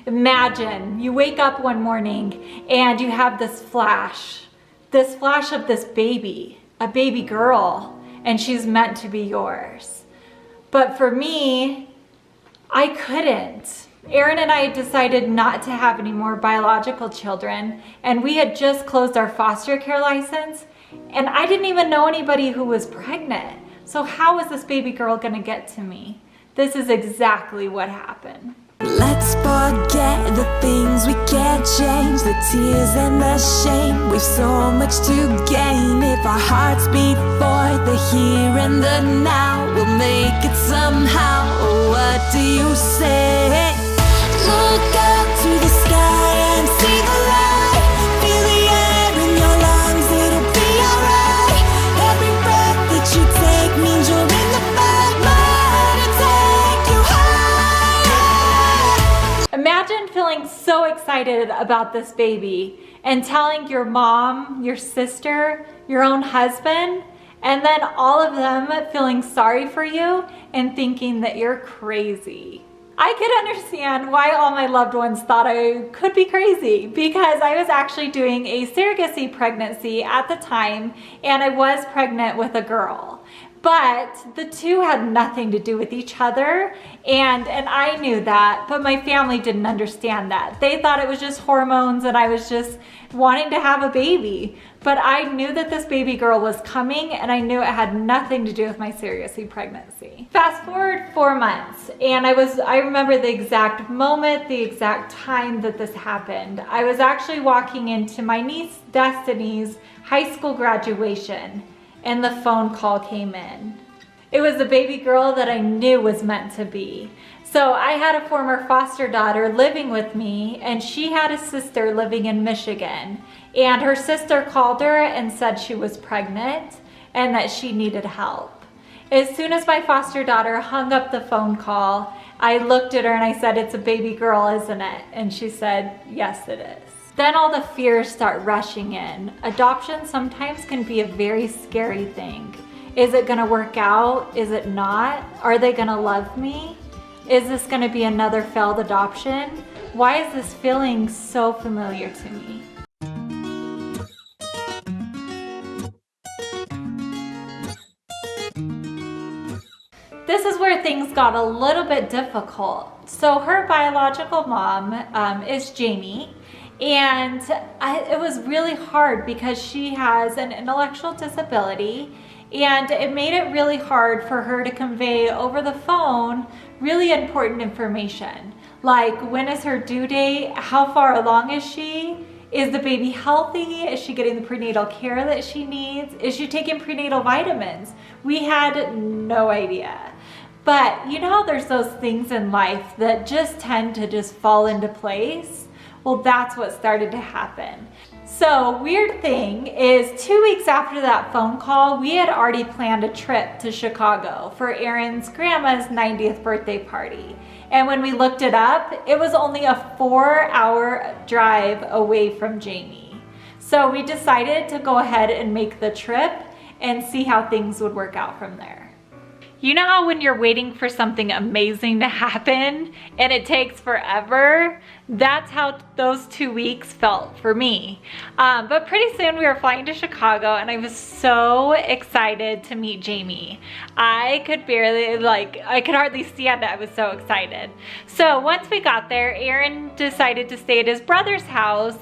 Imagine you wake up one morning and you have this flash of this baby, a baby girl, and she's meant to be yours. But for me, I couldn't. Aaron and I decided not to have any more biological children, and we had just closed our foster care license, and I didn't even know anybody who was pregnant. So how was this baby girl gonna get to me? This is exactly what happened. Let's forget the things we can't change, the tears and the shame. We've so much to gain if our hearts beat for the here and the now. We'll make it somehow. What do you say? Look up to the sky and see the light. Feel the air in your lungs, it'll be alright. Every breath that you take means you're in the fight. Might take you higher. Imagine feeling so excited about this baby and telling your mom, your sister, your own husband, and then all of them feeling sorry for you and thinking that you're crazy. I could understand why all my loved ones thought I could be crazy, because I was actually doing a surrogacy pregnancy at the time, and I was pregnant with a girl. But the two had nothing to do with each other, and I knew that, but my family didn't understand that. They thought it was just hormones and I was just wanting to have a baby. But I knew that this baby girl was coming, and I knew it had nothing to do with my surrogacy pregnancy. Fast forward 4 months, and I remember the exact moment, the exact time that this happened. I was actually walking into my niece Destiny's high school graduation, and the phone call came in. It was a baby girl that I knew was meant to be. So I had a former foster daughter living with me, and she had a sister living in Michigan. And her sister called her and said she was pregnant and that she needed help. As soon as my foster daughter hung up the phone call, I looked at her and I said, "It's a baby girl, isn't it?" And she said, "Yes, it is." Then all the fears start rushing in. Adoption sometimes can be a very scary thing. Is it gonna work out? Is it not? Are they gonna love me? Is this gonna be another failed adoption? Why is this feeling so familiar to me? This is where things got a little bit difficult. So her biological mom is Jamie, and it was really hard because she has an intellectual disability, and it made it really hard for her to convey over the phone really important information. Like, when is her due date? How far along is she? Is the baby healthy? Is she getting the prenatal care that she needs? Is she taking prenatal vitamins? We had no idea. But you know how there's those things in life that just tend to just fall into place? Well, that's what started to happen. So, weird thing is, 2 weeks after that phone call, we had already planned a trip to Chicago for Aaron's grandma's 90th birthday party. And when we looked it up, it was only a 4-hour drive away from Jamie. So we decided to go ahead and make the trip and see how things would work out from there. You know how when you're waiting for something amazing to happen and it takes forever? That's how those 2 weeks felt for me. But pretty soon we were flying to Chicago, and I was so excited to meet Jamie. I could hardly stand it. I was so excited. So once we got there, Aaron decided to stay at his brother's house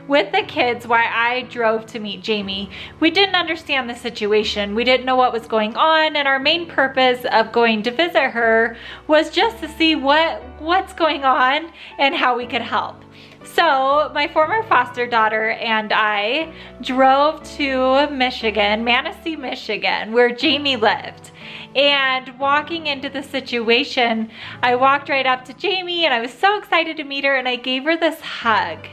with the kids while I drove to meet Jamie. We didn't understand the situation. We didn't know what was going on, and our main purpose of going to visit her was just to see what's going on and how we could help. So my former foster daughter and I drove to Michigan, Manistee, Michigan, where Jamie lived. And walking into the situation, I walked right up to Jamie, and I was so excited to meet her, and I gave her this hug.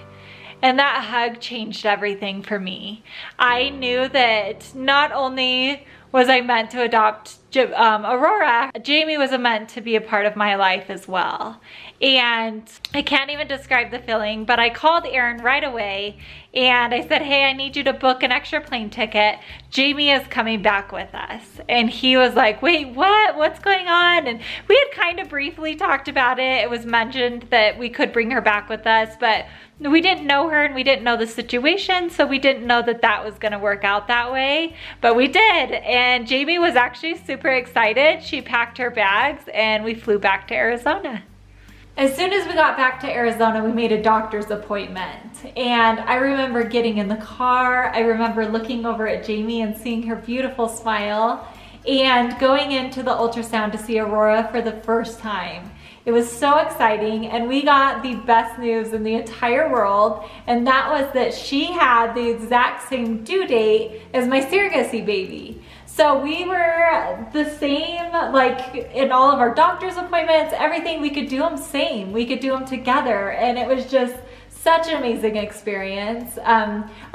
And that hug changed everything for me. I knew that not only was I meant to adopt Aurora, Jamie was meant to be a part of my life as well. And I can't even describe the feeling, but I called Aaron right away and I said, hey, I need you to book an extra plane ticket. Jamie is coming back with us. And he was like, wait, what? What's going on? And we had kind of briefly talked about it. It was mentioned that we could bring her back with us, but we didn't know her and we didn't know the situation, so we didn't know that that was gonna work out that way, but we did. And Jamie was actually super excited. She packed her bags and we flew back to Arizona. As soon as we got back to Arizona, we made a doctor's appointment. And I remember getting in the car, I remember looking over at Jamie and seeing her beautiful smile and going into the ultrasound to see Aurora for the first time. It was so exciting, and we got the best news in the entire world, and that was that she had the exact same due date as my surrogacy baby. So we were the same, like in all of our doctor's appointments, everything, we could do them same. We could do them together, and it was just such an amazing experience.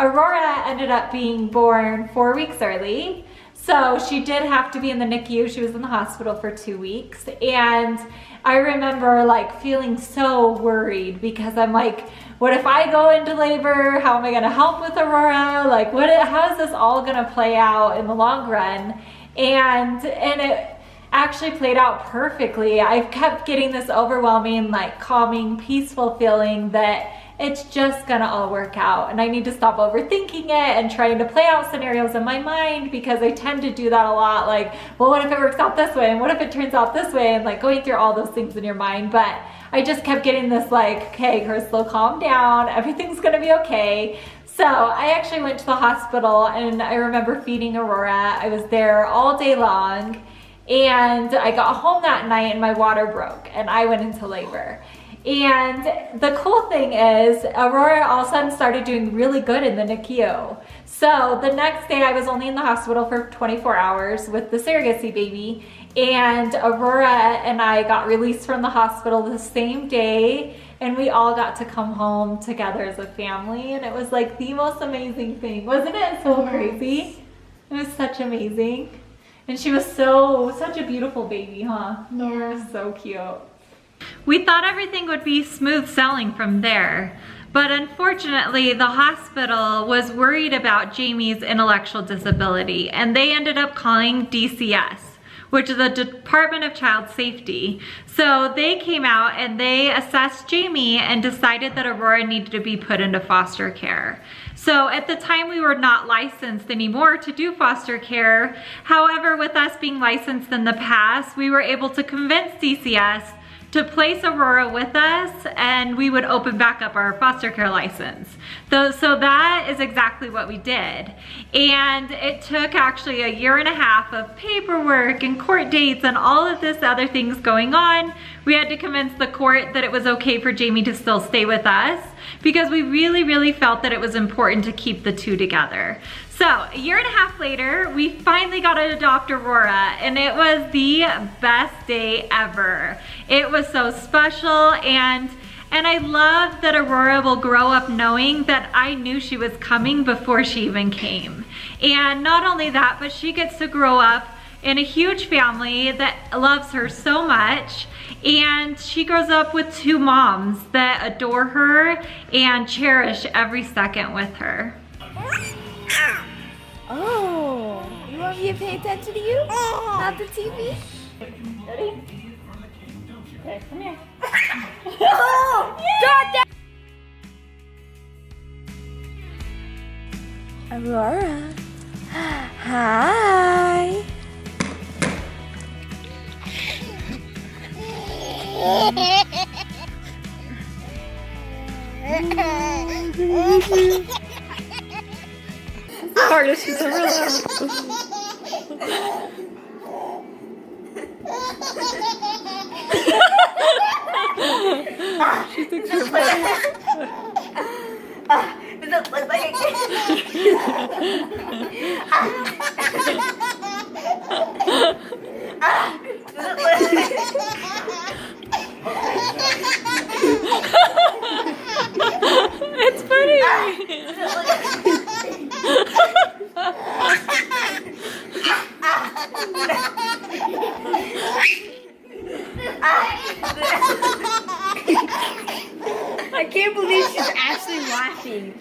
Aurora ended up being born 4 weeks early. So she did have to be in the NICU. She was in the hospital for 2 weeks. And I remember like feeling so worried because I'm like, what if I go into labor? How am I gonna help with Aurora? Like, how is this all gonna play out in the long run? And it actually played out perfectly. I kept getting this overwhelming, like calming, peaceful feeling that it's just gonna all work out, and I need to stop overthinking it and trying to play out scenarios in my mind, because I tend to do that a lot. Like, well, what if it works out this way? And what if it turns out this way? And like going through all those things in your mind. But I just kept getting this like, okay, Crystal, calm down. Everything's gonna be okay. So I actually went to the hospital, and I remember feeding Aurora. I was there all day long, and I got home that night and my water broke and I went into labor. And the cool thing is Aurora all of a sudden started doing really good in the NICU. So the next day I was only in the hospital for 24 hours with the surrogacy baby, and Aurora and I got released from the hospital the same day, and we all got to come home together as a family, and it was like the most amazing thing. Wasn't it so crazy? It was such amazing. And she was such a beautiful baby, huh? Yeah. So cute. We thought everything would be smooth sailing from there, but unfortunately the hospital was worried about Jamie's intellectual disability, and they ended up calling DCS, which is the Department of Child Safety. So they came out and they assessed Jamie and decided that Aurora needed to be put into foster care. So at the time we were not licensed anymore to do foster care. However, with us being licensed in the past, we were able to convince DCS to place Aurora with us, and we would open back up our foster care license. So that is exactly what we did. And it took actually 1.5 years of paperwork and court dates and all of this other things going on. We had to convince the court that it was okay for Jamie to still stay with us, because we really, really felt that it was important to keep the two together. So 1.5 years later, we finally got to adopt Aurora, and it was the best day ever. It was so special, and I love that Aurora will grow up knowing that I knew she was coming before she even came. And not only that, but she gets to grow up in a huge family that loves her so much, and she grows up with 2 moms that adore her and cherish every second with her. Oh, you want me to pay attention to you? Not the TV? Ready? Okay, come here. Oh, God, Aurora. Hi. The hardest she's ever laughed. She thinks you're funny. Does it look like It's funny. I can't believe she's actually laughing.